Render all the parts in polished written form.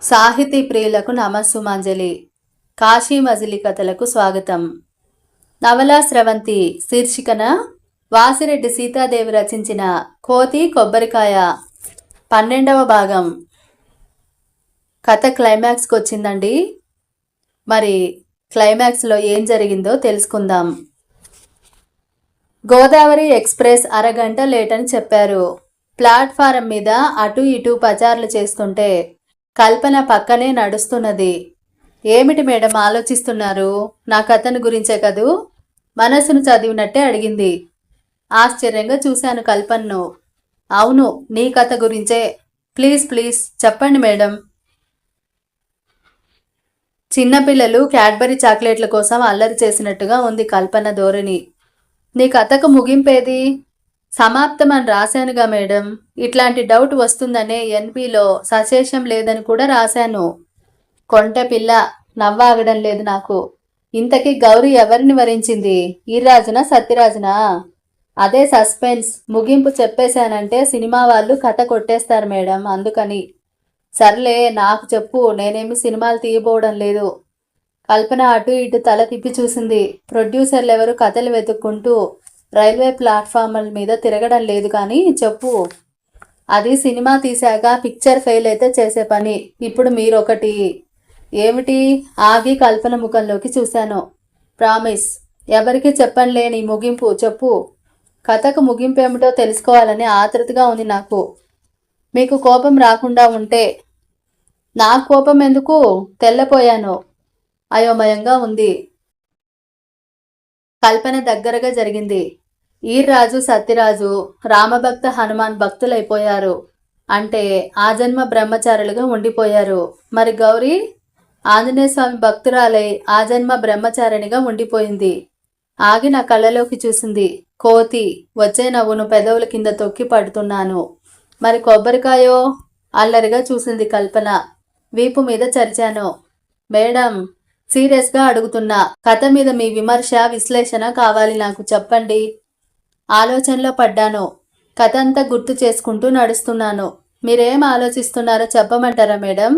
సాహితీ ప్రియులకు నమస్సుమాంజలి. కాశీ మజిలీ కథలకు స్వాగతం. నవలా స్రవంతి శీర్షికన వాసిరెడ్డి సీతాదేవి రచించిన కోతి కొబ్బరికాయ 12వ భాగం. కథ క్లైమాక్స్కి వచ్చిందండి. మరి క్లైమాక్స్లో ఏం జరిగిందో తెలుసుకుందాం. గోదావరి ఎక్స్ప్రెస్ అరగంట లేట్ అని చెప్పారు. ప్లాట్ఫారం మీద అటు ఇటు పచార్లు చేస్తుంటే కల్పన పక్కనే నడుస్తున్నది. ఏమిటి మేడం ఆలోచిస్తున్నారు? నా కథను గురించే కదూ? మనసును చదివినట్టే అడిగింది. ఆశ్చర్యంగా చూశాను కల్పన్ను. అవును, నీ కథ గురించే. ప్లీజ్ ప్లీజ్ చెప్పండి మేడం. చిన్నపిల్లలు క్యాడ్బరీ చాక్లెట్ల కోసం అల్లరి చేసినట్టుగా ఉంది కల్పన ధోరణి. నీ కథకు ముగింపేది? సమాప్తం అని రాశానుగా మేడం. ఇట్లాంటి డౌట్ వస్తుందనే ఎన్పిలో సశేషం లేదని కూడా రాశాను. కొంటె పిల్ల, నవ్వాగడం లేదు నాకు. ఇంతకీ గౌరీ ఎవరిని వరించింది? ఈరాజునా సత్యరాజునా? అదే సస్పెన్స్. ముగింపు చెప్పేశానంటే సినిమా వాళ్ళు కథ కొట్టేస్తారు మేడం, అందుకని. సర్లే, నాకు చెప్పు, నేనేమి సినిమాలు తీయబోవడం లేదు. కల్పన అటు ఇటు తల తిప్పి చూసింది. ప్రొడ్యూసర్లు ఎవరు కథలు వెతుక్కుంటూ రైల్వే ప్లాట్ఫామ్ల మీద తిరగడం లేదు. కానీ చెప్పు. అది సినిమా తీశాక పిక్చర్ ఫెయిల్ అయితే చేసే పని. ఇప్పుడు మీరొకటి. ఏమిటి? ఆగి కల్పన ముఖంలోకి చూశాను. ప్రామిస్, ఎవరికి చెప్పనులే నీ ముగింపు. చెప్పు. కథకు ముగింపు ఏమిటో తెలుసుకోవాలని ఆతృతగా ఉంది నాకు. మీకు కోపం రాకుండా ఉంటే. నాకు కోపం ఎందుకు? తెల్లపోయాను. అయోమయంగా ఉంది. కల్పన దగ్గరగా జరిగింది. ఈర్రాజు సత్యరాజు రామభక్త హనుమాన్ భక్తులైపోయారు. అంటే ఆ జన్మ బ్రహ్మచారులుగా ఉండిపోయారు. మరి గౌరీ ఆంజనేయ స్వామి భక్తురాలై ఆ జన్మ బ్రహ్మచారిణిగా ఉండిపోయింది. ఆగి నా కళ్ళలోకి చూసింది. కోతి వచ్చే నవ్వును పెదవుల కింద తొక్కి పడుతున్నాను. మరి కొబ్బరికాయో? అల్లరిగా చూసింది కల్పన. వీపు మీద చరిచాను. మేడం, సీరియస్గా అడుగుతున్నా. కథ మీద మీ విమర్శ విశ్లేషణ కావాలి నాకు, చెప్పండి. ఆలోచనలో పడ్డాను. కథ అంతా గుర్తు చేసుకుంటూ నడుస్తున్నాను. మీరేం ఆలోచిస్తున్నారో చెప్పమంటారా మేడం?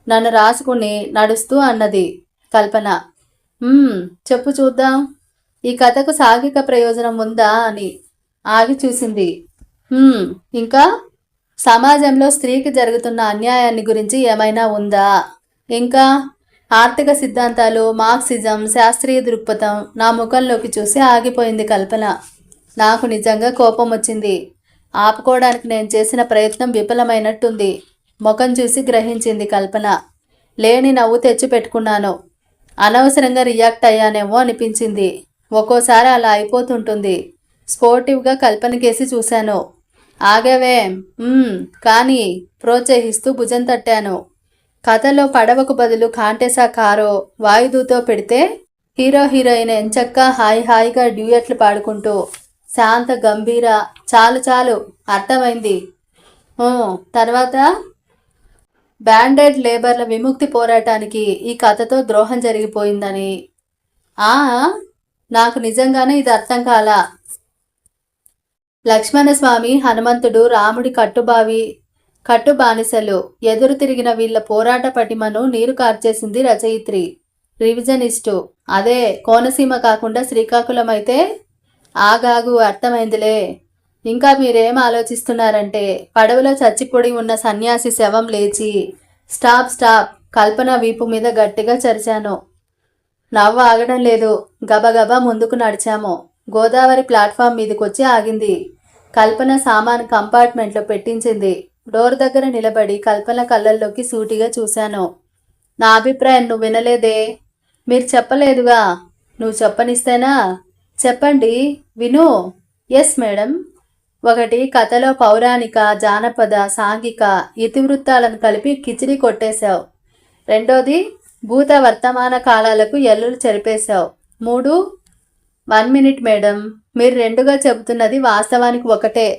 నన్ను రాసుకుని నడుస్తూ అన్నది కల్పన. చెప్పు చూద్దాం. ఈ కథకు సాంఘిక ప్రయోజనం ఉందా అని. ఆగి చూసింది. ఇంకా సమాజంలో స్త్రీకి జరుగుతున్న అన్యాయాన్ని గురించి ఏమైనా ఉందా? ఇంకా ఆర్థిక సిద్ధాంతాలు, మార్క్సిజం, శాస్త్రీయ దృక్పథం. నా ముఖంలోకి చూసి ఆగిపోయింది కల్పన. నాకు నిజంగా కోపం వచ్చింది. ఆపుకోవడానికి నేను చేసిన ప్రయత్నం విఫలమైనట్టుంది. ముఖం చూసి గ్రహించింది కల్పన. లేని నవ్వు తెచ్చి పెట్టుకున్నాను. అనవసరంగా రియాక్ట్ అయ్యానేమో అనిపించింది. ఒక్కోసారి అలా అయిపోతుంటుంది. స్పోర్టివ్గా కల్పనకేసి చూశాను. ఆగేవే? కానీ ప్రోత్సహిస్తూ భుజం తట్టాను. కథలో పడవకు బదులు కాంటెసా కారో వాయుదూతో పెడితే హీరో హీరోయిన్ ఎంచక్కా హాయిగా డ్యూయట్లు పాడుకుంటూ శాంత గంభీర. చాలు చాలు, అర్థమైంది. తర్వాత బ్యాండెడ్ లేబర్ల విముక్తి పోరాటానికి ఈ కథతో ద్రోహం జరిగిపోయిందని. నాకు నిజంగానే ఇది అర్థం కాలా. లక్ష్మణస్వామి, హనుమంతుడు, రాముడి కట్టు బానిసలు ఎదురు తిరిగిన వీళ్ళ పోరాట పటిమను నీరు కార్చేసింది రచయిత్రి. రివిజనిస్టు. అదే కోనసీమ కాకుండా శ్రీకాకుళం అయితే? ఆగాగు, అర్థమైందిలే. ఇంకా మీరేం ఆలోచిస్తున్నారంటే పడవలో చచ్చిపొడి ఉన్న సన్యాసి శవం లేచి. స్టాప్. కల్పన వీపు మీద గట్టిగా చరిచాను. నవ్వు ఆగడం లేదు. గబగబా ముందుకు నడిచాము. గోదావరి ప్లాట్ఫామ్ మీదకొచ్చి ఆగింది. కల్పన సామాను కంపార్ట్మెంట్లో పెట్టించింది. డోర్ దగ్గర నిలబడి కల్పన కళ్ళల్లోకి సూటిగా చూశాను. నా అభిప్రాయం నువ్వు వినలేదే? మీరు చెప్పలేదుగా. నువ్వు చెప్పనిస్తేనా? చెప్పండి, విను. Yes madam. ఒకటి, కథలో పౌరాణిక, జానపద, సాంఘిక ఇతివృత్తాలను కలిపి కిచిడి కొట్టేశావు. రెండోది, భూత వర్తమాన కాలాలకు ఎల్లులు చెరిపేశావు. 3, 1 మినిట్ మేడం. మీరు రెండుగా చెబుతున్నది వాస్తవానికి ఒకటే.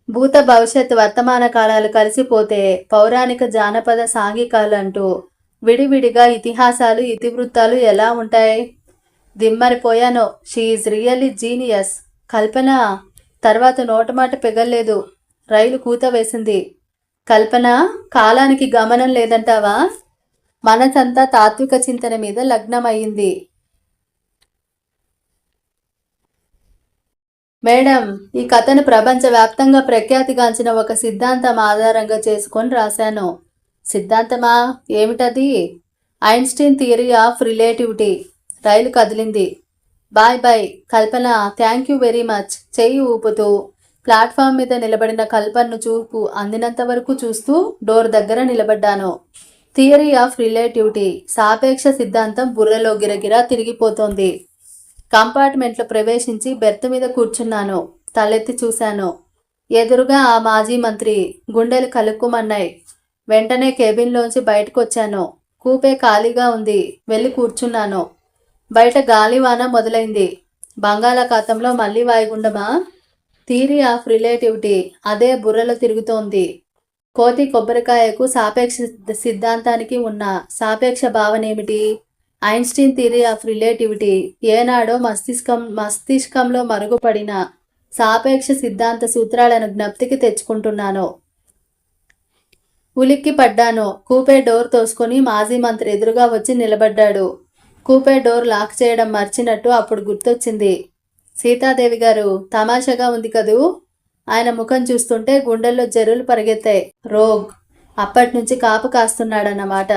భూత భవిష్యత్ వర్తమాన కాలాలు కలిసిపోతే పౌరాణిక, జానపద, సాంఘికాలు అంటూ విడివిడిగా ఇతిహాసాలు ఇతివృత్తాలు ఎలా ఉంటాయి? దిమ్మరిపోయాను. She is really genius. కల్పన తర్వాత నోటమాట పెగల్లేదు. రైలు కూత వేసింది. కల్పన, కాలానికి గమనం లేదంటావా? మనసంతా తాత్విక చింతన మీద లగ్నమయ్యింది. మేడం, ఈ కథను ప్రపంచవ్యాప్తంగా ప్రఖ్యాతిగాంచిన ఒక సిద్ధాంతం ఆధారంగా చేసుకొని రాశాను. సిద్ధాంతమా? ఏమిటది? Einstein theory of relativity. రైలు కదిలింది. Bye bye Kalpana, thank you very much. చెయ్యి ఊపుతూ ప్లాట్ఫామ్ మీద నిలబడిన కల్పనను చూపు అందినంత వరకు చూస్తూ డోర్ దగ్గర నిలబడ్డాను. థియరీ ఆఫ్ రిలేటివిటీ, సాపేక్ష సిద్ధాంతం బుర్రలో గిరగిరా తిరిగిపోతోంది. కంపార్ట్మెంట్లో ప్రవేశించి బెర్త్ మీద కూర్చున్నాను. తలెత్తి చూశాను. ఎదురుగా ఆ మాజీ మంత్రి. గుండెలు కలుక్కుమన్నాయి. వెంటనే కేబిన్లోంచి బయటకు వచ్చాను. కూపే ఖాళీగా ఉంది. వెళ్ళి కూర్చున్నాను. బయట గాలివాన మొదలైంది. బంగాళాఖాతంలో మళ్ళీ వాయుగుండమా? థియరీ ఆఫ్ రిలేటివిటీ అదే బుర్రలో తిరుగుతోంది. కోతి కొబ్బరికాయకు సాపేక్ష సిద్ధాంతానికి ఉన్న సాపేక్ష భావన ఏమిటి? ఐన్స్టీన్ థియరీ ఆఫ్ రిలేటివిటీ ఏనాడో మస్తిష్కంలో మరుగుపడిన సాపేక్ష సిద్ధాంత సూత్రాలను జ్ఞప్తికి తెచ్చుకుంటున్నాను. ఉలిక్కి పడ్డాను. కూపే డోర్ తోసుకొని మాజీ మంత్రి ఎదురుగా వచ్చి నిలబడ్డాడు. కూపే డోర్ లాక్ చేయడం మర్చినట్టు అప్పుడు గుర్తొచ్చింది. సీతాదేవి గారు, తమాషాగా ఉంది కదూ? ఆయన ముఖం చూస్తుంటే గుండెల్లో జర్రులు పరిగెత్తాయి. రోగ్ అప్పటినుంచి కాపు కాస్తున్నాడన్నమాట.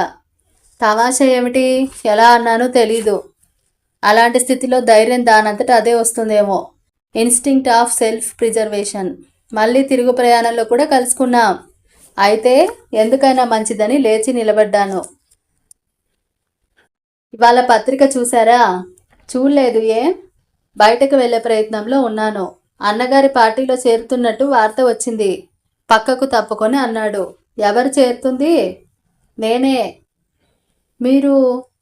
తమాషా ఏమిటి? ఎలా అన్నానో తెలీదు. అలాంటి స్థితిలో ధైర్యం దానంతట అదే వస్తుందేమో. Instinct of self preservation. మళ్ళీ తిరుగు ప్రయాణంలో కూడా కలుసుకున్నాం. అయితే ఎందుకైనా మంచిదని లేచి నిలబడ్డాను. ఇవాళ పత్రిక చూసారా? చూడలేదు. ఏ? బయటకు వెళ్లే ప్రయత్నంలో ఉన్నాను. అన్నగారి పార్టీలో చేరుతున్నట్టు వార్త వచ్చింది. పక్కకు తప్పుకొని అన్నాడు. ఎవరు చేరుతుంది? నేనే. మీరు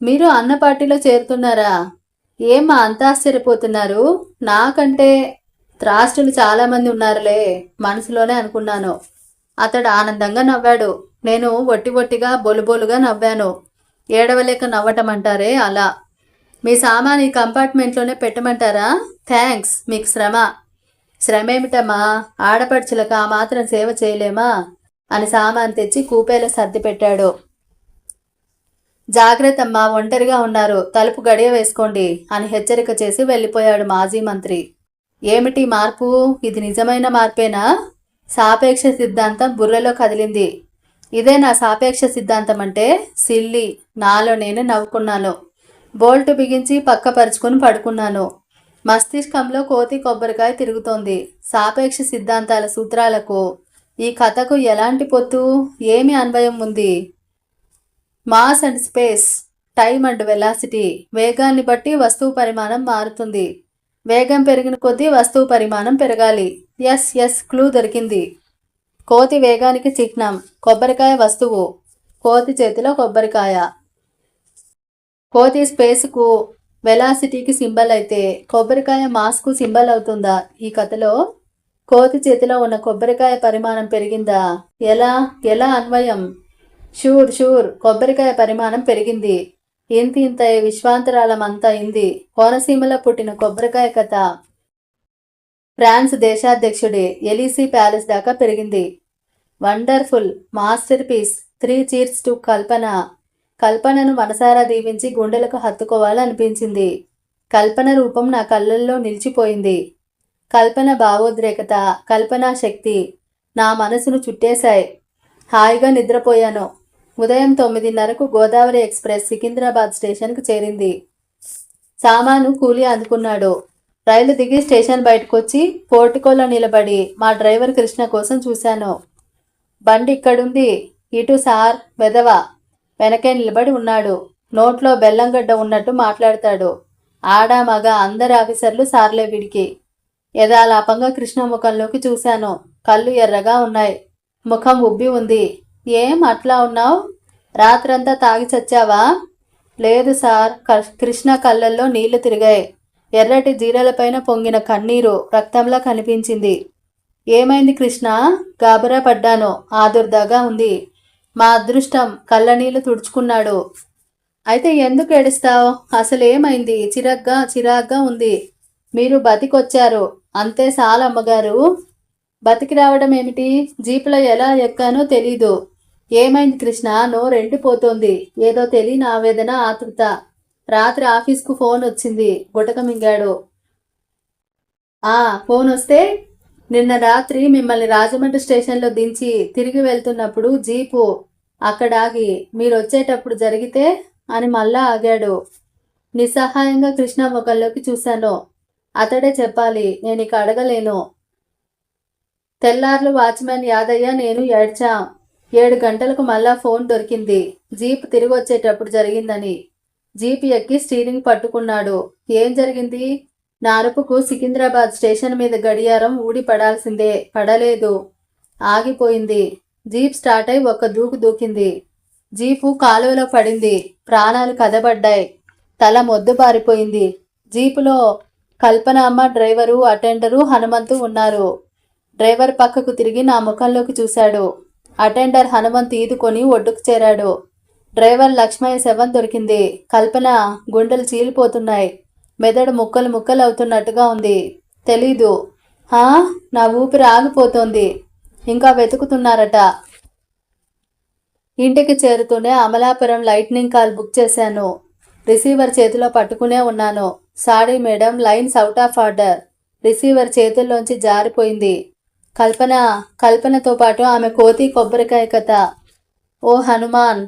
మీరు అన్న పార్టీలో చేరుతున్నారా? ఏమ్మా అంత ఆశ్చర్యపోతున్నారు? నాకంటే త్రాష్టులు చాలామంది ఉన్నారులే మనసులోనే అనుకున్నాను. అతడు ఆనందంగా నవ్వాడు. నేను ఒట్టిగా బొలుబొలుగా నవ్వాను. ఏడవలేక నవ్వటం అంటారే అలా. మీ సామాన్ ఈ కంపార్ట్మెంట్లోనే పెట్టమంటారా? థ్యాంక్స్. మీకు శ్రమ. శ్రమేమిటమ్మా? ఆడపడుచులకు ఆ మాత్రం సేవ చేయలేమా అని సామాన్ తెచ్చి కూపేలో సర్ది పెట్టాడు. జాగ్రత్తమ్మా, ఒంటరిగా ఉన్నారు, తలుపు గడియ వేసుకోండి అని హెచ్చరిక చేసి వెళ్ళిపోయాడు మాజీ మంత్రి. ఏమిటి మార్పు? ఇది నిజమైన మార్పేనా? సాపేక్ష సిద్ధాంతం బుర్రలో కదిలింది. ఇదే నా సాపేక్ష సిద్ధాంతం అంటే? సిల్లి. నాలో నేను నవ్వుకున్నాను. బోల్ట్ బిగించి పక్కపరుచుకుని పడుకున్నాను. మస్తిష్కంలో కోతి కొబ్బరికాయ తిరుగుతోంది. సాపేక్ష సిద్ధాంతాల సూత్రాలకు ఈ కథకు ఎలాంటి పొత్తు, ఏమి అన్వయం ఉంది? Mass and space, time and velocity. వేగాన్ని బట్టి వస్తువు పరిమాణం మారుతుంది. వేగం పెరిగిన కొద్దీ వస్తువు పరిమాణం పెరగాలి. ఎస్ ఎస్, క్లూ దొరికింది. కోతి వేగానికి చిహ్నం. కొబ్బరికాయ వస్తువు. కోతి చేతిలో కొబ్బరికాయ. కోతి స్పేస్కు వెలాసిటీకి సింబల్ అయితే కొబ్బరికాయ మాస్కు సింబల్ అవుతుందా ఈ కథలో? కోతి చేతిలో ఉన్న కొబ్బరికాయ పరిమాణం పెరిగిందా? ఎలా ఎలా అన్వయం? షూర్, కొబ్బరికాయ పరిమాణం పెరిగింది. ఇంత విశ్వాంతరాలమంతా అయింది. కోనసీమలో పుట్టిన కొబ్బరికాయ కథ ఫ్రాన్స్ దేశాధ్యక్షుడి ఎలీసీ ప్యాలెస్ దాకా పెరిగింది. Wonderful, masterpiece. 3 cheers to Kalpana. కల్పనను మనసారా దీవించి గుండెలకు హత్తుకోవాలనిపించింది. కల్పన రూపం నా కళ్ళల్లో నిలిచిపోయింది. కల్పన భావోద్రేకత, కల్పనా శక్తి నా మనసును చుట్టేశాయి. హాయిగా నిద్రపోయాను. ఉదయం 9:30కు గోదావరి ఎక్స్ప్రెస్ సికింద్రాబాద్ స్టేషన్కు చేరింది. సామాను కూలి అందుకున్నాడు. రైలు దిగి స్టేషన్ బయటకొచ్చి పోర్టికోలో నిలబడి మా డ్రైవర్ కృష్ణ కోసం చూశాను. బండి ఇక్కడుంది. ఇటు సార్. వెధవ వెనకే నిలబడి ఉన్నాడు. నోట్లో బెల్లంగడ్డ ఉన్నట్టు మాట్లాడతాడు. ఆడ మగ అందరి ఆఫీసర్లు సార్లే వీడికి. యథాలాపంగా కృష్ణ ముఖంలోకి చూశాను. కళ్ళు ఎర్రగా ఉన్నాయి. ముఖం ఉబ్బి ఉంది. ఏం అట్లా ఉన్నావు? రాత్రంతా తాగి చచ్చావా? లేదు సార్. కృష్ణ కళ్ళల్లో నీళ్లు తిరిగాయి. ఎర్రటి జీరలపైన పొంగిన కన్నీరు రక్తంలా కనిపించింది. ఏమైంది కృష్ణ? గాబరా పడ్డాను. ఆదుర్దాగా ఉంది. మా అదృష్టం. కళ్ళనీళ్లు తుడుచుకున్నాడు. అయితే ఎందుకు ఏడుస్తావు? అసలేమైంది? చిరాగ్గా ఉంది. మీరు బతికొచ్చారు అంతే సాలమ్మగారు. బతికి రావడం ఏమిటి? జీపులో ఎలా ఎక్కానో తెలీదు. ఏమైంది కృష్ణ? నోరెండిపోతోంది. ఏదో తెలియని ఆవేదన, ఆతృత. రాత్రి ఆఫీస్కు ఫోన్ వచ్చింది. గుటక మింగాడు. ఫోన్ వస్తే నిన్న రాత్రి మిమ్మల్ని రాజమండ్రి స్టేషన్లో దించి తిరిగి వెళ్తున్నప్పుడు జీపు అక్కడాగి మీరు వచ్చేటప్పుడు జరిగితే అని మళ్ళా ఆగాడు. నిస్సహాయంగా కృష్ణ ముఖంలోకి చూశాను. అతడే చెప్పాలి, నేను ఇక అడగలేను. తెల్లార్లు వాచ్మెన్ యాదయ్య నేను ఏడ్చాం. 7 గంటలకు మళ్ళా ఫోన్ దొరికింది. జీప్ తిరిగి వచ్చేటప్పుడు జరిగిందని. జీప్ ఎక్కి స్టీరింగ్ పట్టుకున్నాడు. ఏం జరిగింది? నా అరుపుకు సికింద్రాబాద్ స్టేషన్ మీద గడియారం ఊడి పడాల్సిందే. పడలేదు, ఆగిపోయింది. జీప్ స్టార్ట్ అయి ఒక్క దూకు దూకింది. జీపు కాలువలో పడింది. ప్రాణాలు కదబడ్డాయి. తల మొద్దుబారిపోయింది. జీపులో కల్పన అమ్మ, డ్రైవరు, అటెండరు, హనుమంతు ఉన్నారు. డ్రైవర్ పక్కకు తిరిగి నా ముఖంలోకి చూశాడు. అటెండర్ హనుమంత్ ఈదుకొని ఒడ్డుకు చేరాడు. డ్రైవర్ లక్ష్మయ్య శవం దొరికింది. కల్పన గుండెలు చీలిపోతున్నాయి. మెదడు ముక్కలు ముక్కలు అవుతున్నట్టుగా ఉంది. తెలీదు. నా ఊపిరి ఆగిపోతోంది. ఇంకా వెతుకుతున్నారట. ఇంటికి చేరుతూనే అమలాపురం లైట్నింగ్ కాల్ బుక్ చేశాను. రిసీవర్ చేతిలో పట్టుకునే ఉన్నాను. Sorry madam, lines out of order. Receiver చేతుల్లోంచి జారిపోయింది. కల్పనతో పాటు ఆమె కోతి కొబ్బరికాయ కథ. ఓ హనుమాన్.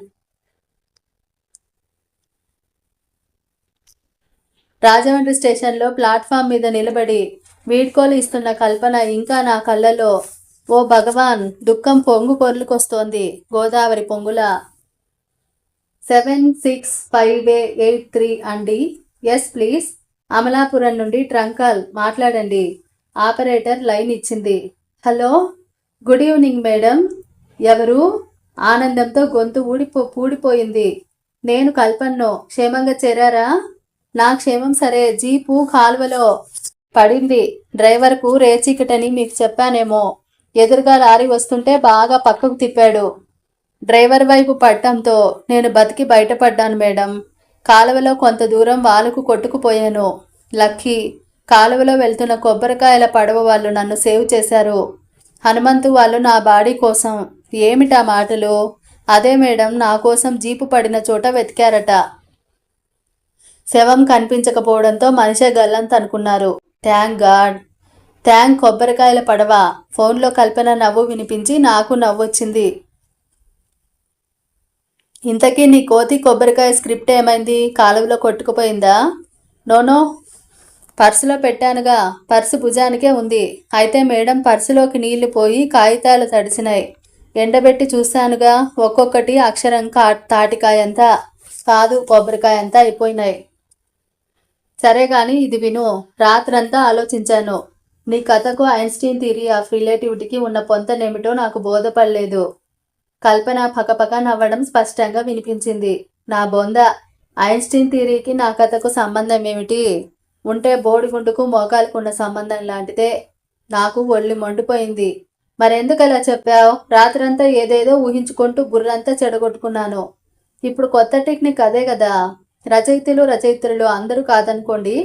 రాజమండ్రి స్టేషన్లో ప్లాట్ఫామ్ మీద నిలబడి వీడ్కోలు ఇస్తున్న కల్పన ఇంకా నా కళ్ళలో. ఓ భగవాన్, దుఃఖం పొంగు పొర్లుకొస్తోంది గోదావరి పొంగుల. 765883 అండి. Yes please. అమలాపురం నుండి ట్రంకాల్ మాట్లాడండి. ఆపరేటర్ లైన్ ఇచ్చింది. Hello, good evening madam. ఎవరు? ఆనందంతో గొంతు పూడిపోయింది. నేను కల్పన్ను. క్షేమంగా చేరారా? నా క్షేమం సరే. జీపు కాలువలో పడింది. డ్రైవర్కు రేచీకటని మీకు చెప్పానేమో. ఎదురుగా లారీ వస్తుంటే బాగా పక్కకు తిప్పాడు. డ్రైవర్ వైపు పట్టంతో నేను బతికి బయటపడ్డాను మేడం. కాలువలో కొంత దూరం వాలుకు కొట్టుకుపోయాను. లక్కీ, కాలువలో వెళ్తున్న కొబ్బరికాయల పడవ వాళ్ళు నన్ను సేవ్ చేశారు. హనుమంతు వాళ్ళు నా బాడీ కోసం. ఏమిటా మాటలు? అదే మేడం, నా కోసం జీపు పడిన చోట వెతికారట. శవం కనిపించకపోవడంతో మనిషే గల్లంత అనుకున్నారు. Thank God. కొబ్బరికాయల పడవ. ఫోన్లో కల్పన నవ్వు వినిపించి నాకు నవ్వొచ్చింది. ఇంతకీ నీ కోతి కొబ్బరికాయ స్క్రిప్ట్ ఏమైంది? కాలువలో కొట్టుకుపోయిందా? నోనో, పర్సులో పెట్టానుగా. పర్సు భుజానికే ఉంది. అయితే మేడం, పర్సులోకి నీళ్లు పోయి కాగితాలు తడిసినాయి. ఎండబెట్టి చూశానుగా. ఒక్కొక్కటి అక్షరం తాటికాయంతా కాదు, కొబ్బరికాయంతా అయిపోయినాయి. సరే గాని ఇది విను. రాత్రంతా ఆలోచించాను. నీ కథకు ఐన్స్టీన్ థియరీ ఆఫ్ రిలేటివిటీకి ఉన్న పొంతనేమిటో నాకు బోధపడలేదు. కల్పన పకపక నవ్వడం స్పష్టంగా వినిపించింది. నా బొంద, ఐన్స్టీన్ థియరీకి నా కథకు సంబంధం ఏమిటి? ఉంటే బోడిగుండుకు మోకాలుకున్న సంబంధం లాంటిదే. నాకు ఒళ్ళు మండిపోయింది. మరెందుకు అలా చెప్పావు? రాత్రంతా ఏదేదో ఊహించుకుంటూ బుర్రంతా చెడగొట్టుకున్నాను. ఇప్పుడు కొత్త టెక్నిక్ అదే కదా. రచయిత్రులు అందరూ కాదనుకోండి,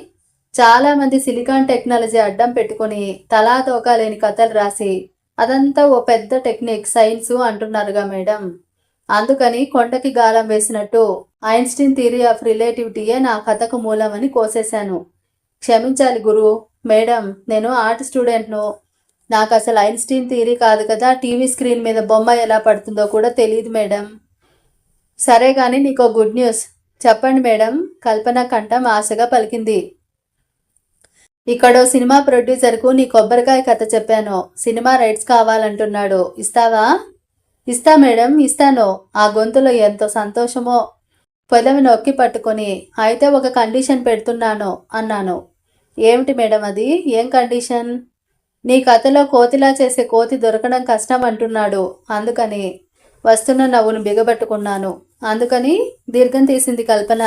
చాలామంది సిలికాన్ టెక్నాలజీ అడ్డం పెట్టుకుని తలా తోకా లేని కథలు రాసి అదంతా ఓ పెద్ద టెక్నిక్, సైన్సు అంటున్నారుగా మేడం. అందుకని కొండకి గాలం వేసినట్టు ఐన్స్టీన్ థియరీ ఆఫ్ రిలేటివిటీయే నా కథకు మూలమని కోసేశాను. క్షమించాలి గురు. మేడం, నేను ఆర్ట్ స్టూడెంట్ను. నాకు అసలు ఐన్స్టీన్ థియరీ కాదు కదా, టీవీ స్క్రీన్ మీద బొమ్మ ఎలా పడుతుందో కూడా తెలియదు మేడం. సరే కానీ నీకో గుడ్ న్యూస్. చెప్పండి మేడం. కల్పన కంఠం ఆశగా పలికింది. ఇక్కడో సినిమా ప్రొడ్యూసర్కు నీ కొబ్బరికాయ కథ చెప్పాను. సినిమా రైట్స్ కావాలంటున్నాడు. ఇస్తావా? ఇస్తా మేడం, ఇస్తాను. ఆ గొంతులో ఎంతో సంతోషమో. పొదవి నొక్కి పట్టుకొని, అయితే ఒక కండిషన్ పెడుతున్నాను అన్నాను. ఏమిటి మేడం అది? ఏం కండిషన్? నీ కథలో కోతిలా చేసే కోతి దొరకడం కష్టం అంటున్నాడు. అందుకని వస్తున్న నవ్వును బిగబట్టుకున్నాను. అందుకని దీర్ఘం తీసింది కల్పన.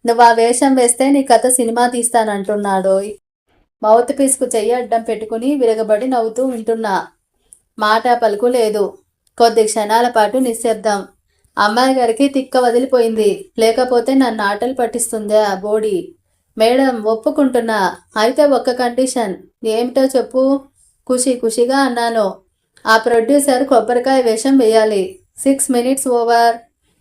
నువ్వు ఆ వేషం వేస్తే నీ కథ సినిమా తీస్తానంటున్నాడు. మౌత్ పీస్కు చెయ్యి అడ్డం పెట్టుకుని విరగబడి నవ్వుతూ వింటున్నా. మాట పలుకు లేదు. కొద్ది క్షణాల పాటు నిశ్శబ్దం. అమ్మాయి గారికి తిక్క వదిలిపోయింది. లేకపోతే నన్ను ఆటలు పట్టిస్తుందా బోడి. మేడం, ఒప్పుకుంటున్నా. అయితే ఒక్క కండిషన్. ఏమిటో చెప్పు. ఖుషిగా అన్నాను. ఆ ప్రొడ్యూసర్ కొబ్బరికాయ వేషం వేయాలి. 6 minutes ఓవర్.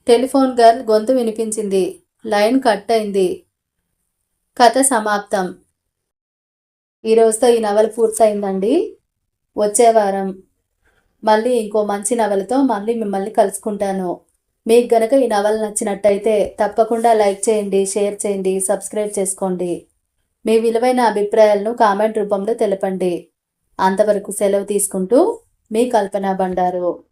టెలిఫోన్ గర్ల్ గొంతు వినిపించింది. లైన్ కట్ అయింది. కథ సమాప్తం. ఈరోజుతో ఈ నవల పూర్తయిందండి. వచ్చే వారం మళ్ళీ ఇంకో మంచి నవలతో మళ్ళీ మిమ్మల్ని కలుసుకుంటాను. మీకు గనక ఈ నవల నచ్చినట్టయితే తప్పకుండా లైక్ చేయండి, షేర్ చేయండి, సబ్స్క్రైబ్ చేసుకోండి. మీ విలువైన అభిప్రాయాలను కామెంట్ రూపంలో తెలపండి. అంతవరకు సెలవు తీసుకుంటూ మీ కల్పన బండారు.